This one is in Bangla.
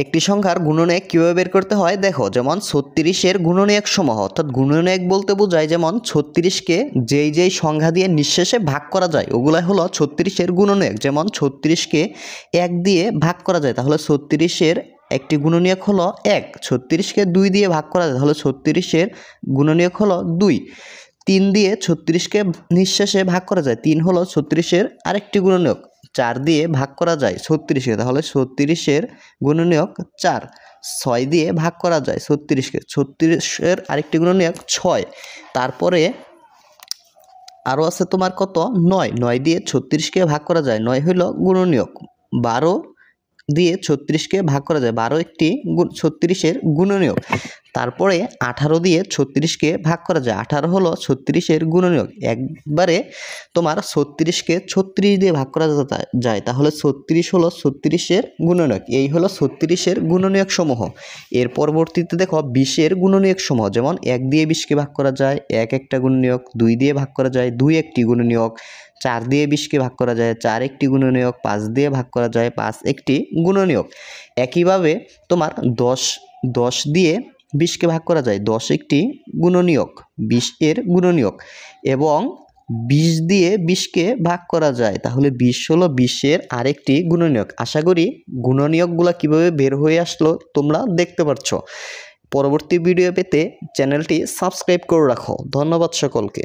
একটি সংখ্যার গুণনীয়ক কিভাবে বের করতে হয় দেখো, যেমন 36-এর গুণনীয়ক সমূহ, অর্থাৎ গুণনীয়ক বলতে বোঝায় যেমন 36-কে যেই সংখ্যা দিয়ে নিঃশেষে ভাগ করা যায় ওগুলাই হলো 36-এর গুণনীয়ক। যেমন 36-কে 1 দিয়ে ভাগ করা যায়, তাহলে 36-এর একটি গুণনীয়ক হলো 1। 36-কে 2 দিয়ে ভাগ করা যায়, তাহলে 36-এর গুণনীয়ক হলো 2। 3 দিয়ে 36-কে নিঃশেষে ভাগ করা যায়, 3 হলো 36-এর আরেকটি গুণনীয়ক। 4 দিয়ে ভাগ করা যায় 36-কে, তাহলে 36-এর গুণনীয়ক 4। 6 দিয়ে ভাগ করা যায় 36-কে, 36-এর আরেকটি গুণনীয়ক 6। তারপরে আরও আছে তোমার কত 9। 9 দিয়ে 36-কে ভাগ করা যায়, 9 হলো গুণনীয়ক। 12 দিয়ে 36-কে ভাগ করা যায়, 12 একটি 36-এর গুণনীয়ক। তারপরে 18 দিয়ে 36-কে ভাগ করা যায়, 18 হলো 36-এর গুণনীয়ক। একবারে তোমার 36-কে 36 দিয়ে ভাগ করা যায়, তাহলে 36 হলো 36-এর গুণনীয়ক। এই হলো 36-এর গুণনীয়ক সমূহ। এর পরবর্তীতে দেখো 20-এর গুণনীয়ক সমূহ, যেমন 1 দিয়ে 20-কে ভাগ করা যায়, 1 একটা গুণনীয়ক। 2 দিয়ে ভাগ করা যায়, 2 একটি গুণনীয়ক। 4 দিয়ে 20-কে ভাগ করা যায়, 4 একটি গুণনীয়ক। 5 দিয়ে ভাগ করা যায়, 5 একটি গুণনীয়ক। একইভাবে তোমার 10 দিয়ে 20-কে ভাগ করা যায়, 10 একটি গুণনীয়ক, 20-এর গুণনীয়ক। এবং 20 দিয়ে 20-কে ভাগ করা যায়, তাহলে 20 হলো 20-এর আরেকটি গুণনীয়ক। আশা করি গুণনীয়কগুলো কিভাবে বের হয়ে আসলো তোমরা দেখতে পাচ্ছ। পরবর্তী ভিডিও পেতে চ্যানেলটি সাবস্ক্রাইব করে রাখো। ধন্যবাদ সকলকে।